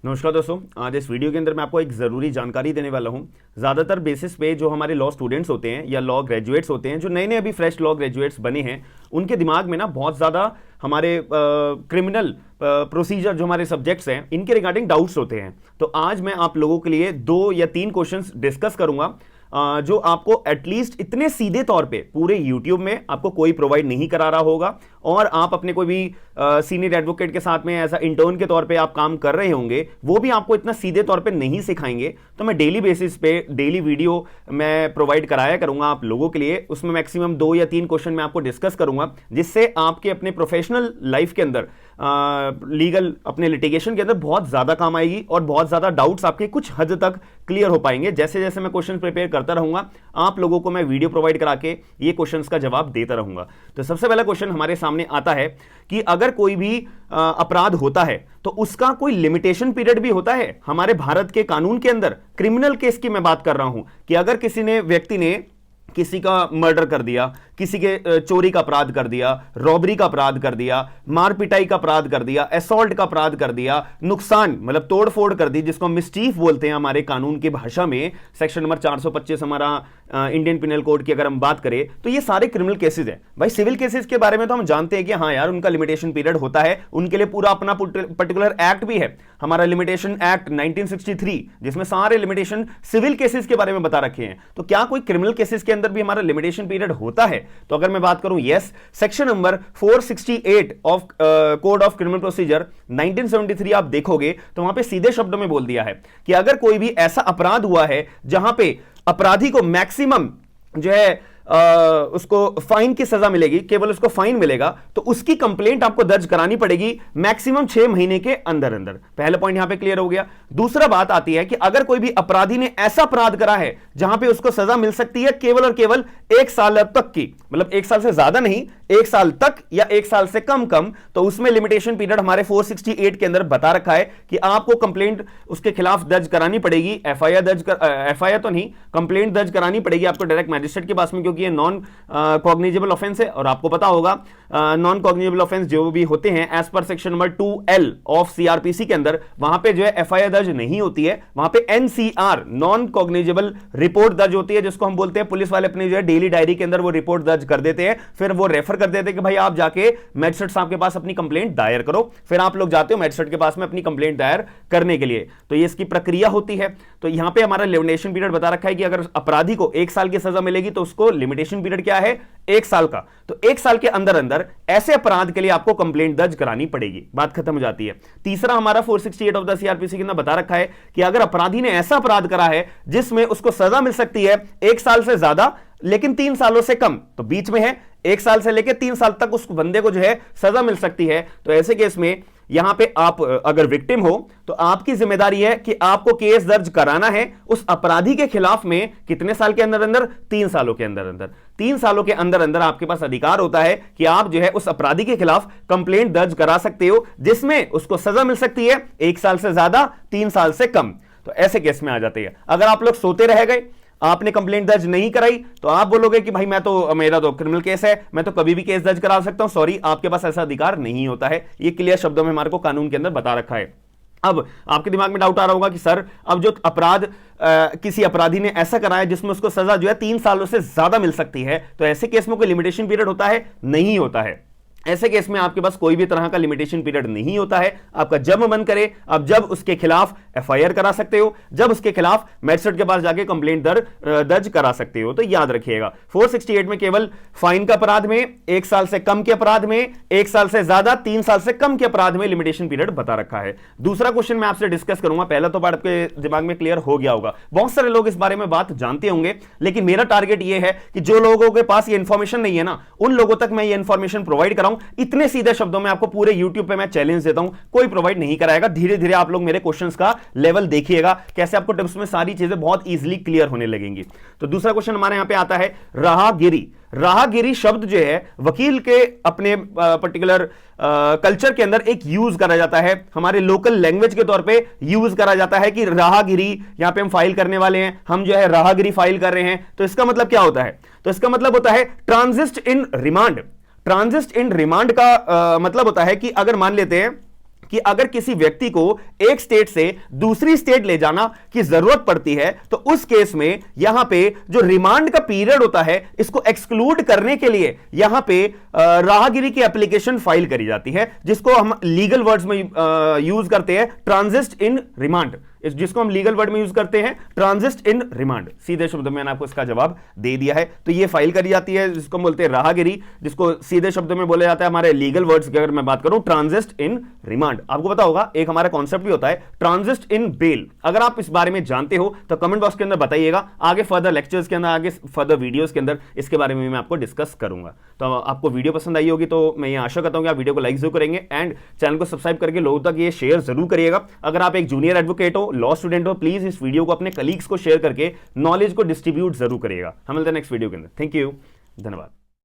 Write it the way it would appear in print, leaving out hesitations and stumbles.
नमस्कार दोस्तों, आज इस वीडियो के अंदर मैं आपको एक ज़रूरी जानकारी देने वाला हूं। ज़्यादातर बेसिस पे जो हमारे लॉ स्टूडेंट्स होते हैं या लॉ ग्रेजुएट्स होते हैं, जो नए नए अभी फ्रेश लॉ ग्रेजुएट्स बने हैं, उनके दिमाग में ना बहुत ज़्यादा हमारे क्रिमिनल प्रोसीजर जो हमारे सब्जेक्ट्स हैं इनके रिगार्डिंग डाउट्स होते हैं। तो आज मैं आप लोगों के लिए 2 या 3 क्वेश्चंस डिस्कस करूंगा जो आपको एटलीस्ट इतने सीधे तौर पे पूरे YouTube में आपको कोई प्रोवाइड नहीं करा रहा होगा, और आप अपने कोई भी सीनियर एडवोकेट के साथ में एज इंटर्न के तौर पे आप काम कर रहे होंगे, वो भी आपको इतना सीधे तौर पे नहीं सिखाएंगे। तो मैं डेली बेसिस पे डेली वीडियो मैं प्रोवाइड कराया करूंगा आप लोगों के लिए। उसमें मैक्सिमम 2 या 3 क्वेश्चन मैं आपको डिस्कस करूंगा, जिससे आपके अपने प्रोफेशनल लाइफ के अंदर लीगल अपने लिटिगेशन के अंदर बहुत ज्यादा काम आएगी और बहुत ज्यादा डाउट्स आपके कुछ हद तक क्लियर हो पाएंगे। जैसे जैसे मैं क्वेश्चन प्रिपेयर करता रहूंगा, आप लोगों को मैं वीडियो प्रोवाइड करा के ये क्वेश्चंस का जवाब देता रहूंगा। तो सबसे पहला क्वेश्चन हमारे सामने आता है कि अगर कोई भी अपराध होता है तो उसका कोई लिमिटेशन पीरियड भी होता है। हमारे भारत के कानून के अंदर क्रिमिनल केस की मैं बात कर रहा हूं कि अगर व्यक्ति ने किसी का मर्डर कर दिया, किसी के चोरी का अपराध कर दिया, रॉबरी का अपराध कर दिया, मार पिटाई का अपराध कर दिया, असॉल्ट का अपराध कर दिया, नुकसान मतलब तोड़फोड़ कर दी, जिसको हम मिसचीफ बोलते हैं हमारे कानून की भाषा में, सेक्शन नंबर 425 हमारा इंडियन पिनल कोड की अगर हम बात करें, तो ये सारे क्रिमिनल केसेस हैं। भाई सिविल केसेस के बारे में तो हम जानते हैं कि हाँ यार, उनका लिमिटेशन पीरियड होता है, उनके लिए पूरा अपना पर्टिकुलर एक्ट भी है, हमारा लिमिटेशन एक्ट 1963, जिसमें सारे लिमिटेशन सिविल केसेस के बारे में बता रखे हैं। तो क्या कोई क्रिमिनल केसेस के अंदर भी हमारा लिमिटेशन पीरियड होता है? तो अगर मैं बात करूं, yes, section number 468 of code of criminal procedure 1973 आप देखोगे तो वहां पे सीधे शब्दों में बोल दिया है कि अगर कोई भी ऐसा अपराध हुआ है जहां पे अपराधी को मैक्सिमम जो है उसको फाइन की सजा मिलेगी, केवल उसको फाइन मिलेगा, तो उसकी कंप्लेंट आपको दर्ज करानी पड़ेगी मैक्सिमम 6 महीने के अंदर अंदर। पहला पॉइंट यहां पे क्लियर हो गया। दूसरा बात आती है कि अगर कोई भी अपराधी ने ऐसा अपराध करा है जहां पे उसको सजा मिल सकती है केवल और केवल 1 साल तक की, मतलब 1 साल से ज्यादा नहीं, 1 साल तक या 1 साल से कम, तो उसमें लिमिटेशन पीरियड हमारे 468 के अंदर बता रखा है कि आपको कंप्लेंट उसके खिलाफ दर्ज करानी पड़ेगी। एफआईआर तो नहीं, कंप्लेंट दर्ज करानी पड़ेगी आपको डायरेक्ट मैजिस्ट्रेट के पास में, क्योंकि ये नॉन कॉग्निजेबल ऑफेंस है। और आपको पता होगा नॉन कॉग्निजेबल ऑफेंस जो भी होते हैं as per section number 2L of CrPC के अंदर, वहां पे जो है एफआईआर दर्ज नहीं होती है, वहां पे एनसीआर नॉन कॉग्निजेबल रिपोर्ट दर्ज होती है, जिसको हम बोलते हैं पुलिस वाले अपनी जो है डेली डायरी के अंदर वो रिपोर्ट दर्ज कर देते हैं, फिर वो रेफर कर देते हैं कि भाई आप जाके मैजिस्ट्रेट साहब के पास अपनी कंप्लेंट दायर करो। फिर आप लोग जाते हो मैजिस्ट्रेट के पास में अपनी कंप्लेंट दायर करने के लिए। तो ये इसकी प्रक्रिया होती है। तो यहां पे हमारा लिमिटेशन पीरियड बता रखा है कि अगर अपराधी को 1 साल की सजा मिलेगी तो उसको लिमिटेशन पीरियड क्या है? 1 साल का। तो 1 साल के अंदर अंदर ऐसे अपराध के लिए आपको कंप्लेंट दर्ज करानी पड़ेगी, बात खत्म हो जाती है। तीसरा हमारा 468 ऑफ द सीआरपीसी के अंदर बता रखा है कि अगर अपराधी ने ऐसा अपराध करा है जिसमें उसको सजा मिल सकती है 1 साल से ज्यादा लेकिन 3 सालों से कम, तो बीच में है 1 साल से लेकर 3 साल तक उस बंदे को जो है सजा मिल सकती है। तो ऐसे केस में यहां पे आप अगर विक्टिम हो तो आपकी जिम्मेदारी है कि आपको केस दर्ज कराना है उस अपराधी के खिलाफ में कितने साल के अंदर अंदर? 3 सालों के अंदर अंदर। 3 सालों के अंदर अंदर आपके पास अधिकार होता है कि आप जो है उस अपराधी के खिलाफ कंप्लेंट दर्ज करा सकते हो, जिसमें उसको सजा मिल सकती है 1 साल से ज्यादा, 3 साल से कम। तो ऐसे केस में आ जाते हैं। अगर आप लोग सोते रह गए, आपने कंप्लेंट दर्ज नहीं कराई, तो आप बोलोगे कि भाई मेरा तो क्रिमिनल केस है, मैं तो कभी भी केस दर्ज करा सकता हूं। सॉरी, आपके पास ऐसा अधिकार नहीं होता है। ये क्लियर शब्दों में हमारे को कानून के अंदर बता रखा है। अब आपके दिमाग में डाउट आ रहा होगा कि सर, अब जो अपराध किसी अपराधी ने ऐसा कराया जिसमें उसको सजा जो है 3 सालों से ज्यादा मिल सकती है, तो ऐसे केस में कोई लिमिटेशन पीरियड होता है? नहीं होता है। ऐसे केस में आपके पास कोई भी तरह का लिमिटेशन पीरियड नहीं होता है। आपका जब मन करे आप जब उसके खिलाफ एफआईआर करा सकते हो, जब उसके खिलाफ मैजिस्ट्रेट के पास जाके कंप्लेंट दर्ज करा सकते हो। तो याद रखिएगा, 468 में केवल फाइन का अपराध में, 1 साल से कम के अपराध में, 1 साल से ज्यादा, 3 साल से कम के अपराध में लिमिटेशन पीरियड बता रखा है। दूसरा क्वेश्चन मैं आपसे डिस्कस करूंगा। पहला तो बात आपके दिमाग में क्लियर हो गया होगा, बहुत सारे लोग इस बारे में बात जानते होंगे, लेकिन मेरा टारगेट यह है कि जो लोगों के पास ये इंफॉर्मेशन नहीं है ना, उन लोगों तक मैं ये इंफॉर्मेशन प्रोवाइड कराऊं। इतने सीधे शब्दों में आपको पूरे YouTube पे मैं चैलेंज देता हूं, कोई प्रोवाइड नहीं कराएगा। धीरे धीरे आप लोग मेरे क्वेश्चंस का लेवल देखिएगा, कैसे आपको टिप्स में सारी चीजें बहुत इजीली क्लियर होने लगेंगी। तो दूसरा क्वेश्चन हमारे यहां पे आता है राहगिरी। राहगिरी शब्द जो है वकील के अपने पर्टिकुलर कल्चर के अंदर एक यूज करा जाता है, हमारे लोकल लैंग्वेज के तौर पे यूज करा जाता है कि राहगिरी, यहां पे हम फाइल करने वाले हैं, हम जो है राहगिरी फाइल कर रहे हैं। तो इसका मतलब क्या होता है? तो इसका मतलब होता है ट्रांजिस्ट इन रिमांड। ट्रांजिस्ट इन रिमांड का मतलब होता है कि अगर मान लेते हैं कि अगर किसी व्यक्ति को एक स्टेट से दूसरी स्टेट ले जाना की जरूरत पड़ती है तो उस केस में यहां पे जो रिमांड का पीरियड होता है इसको एक्सक्लूड करने के लिए यहां पे राहगिरी की एप्लीकेशन फाइल करी जाती है, जिसको हम लीगल वर्ड्स में यूज करते हैं ट्रांजिस्ट इन रिमांड, जिसको हम लीगल वर्ड में यूज करते हैं ट्रांजिस्ट इन रिमांड। सीधे शब्दों में मैंने आपको इसका जवाब दे दिया है। तो ये फाइल करी जाती है जिसको हम बोलते हैं राहगिरी, जिसको सीधे शब्दों में बोला जाता है हमारे लीगल वर्ड्स की अगर मैं बात करूं ट्रांजिस्ट इन रिमांड। आपको पता होगा एक हमारा कॉन्सेप्ट भी होता है ट्रांजिस्ट इन बेल। अगर आप इस बारे में जानते हो तो कमेंट बॉक्स के अंदर बताइएगा, आगे फर्दर लेक्चर्स के अंदर, आगे फर्दर वीडियोस के अंदर इसके बारे में मैं आपको डिस्कस करूंगा। तो आपको वीडियो पसंद आई होगी तो मैं ये आशा करता हूं कि आप वीडियो को लाइक जरूर करेंगे एंड चैनल को सब्सक्राइब करके लोगों तक ये शेयर जरूर करिएगा। अगर आप एक जूनियर एडवोकेट हो, लॉ स्टूडेंट हो, प्लीज इस वीडियो को अपने कलीग्स को शेयर करके नॉलेज को डिस्ट्रीब्यूट जरूर करिएगा। हम मिलते हैं नेक्स्ट वीडियो के अंदर। थैंक यू, धन्यवाद।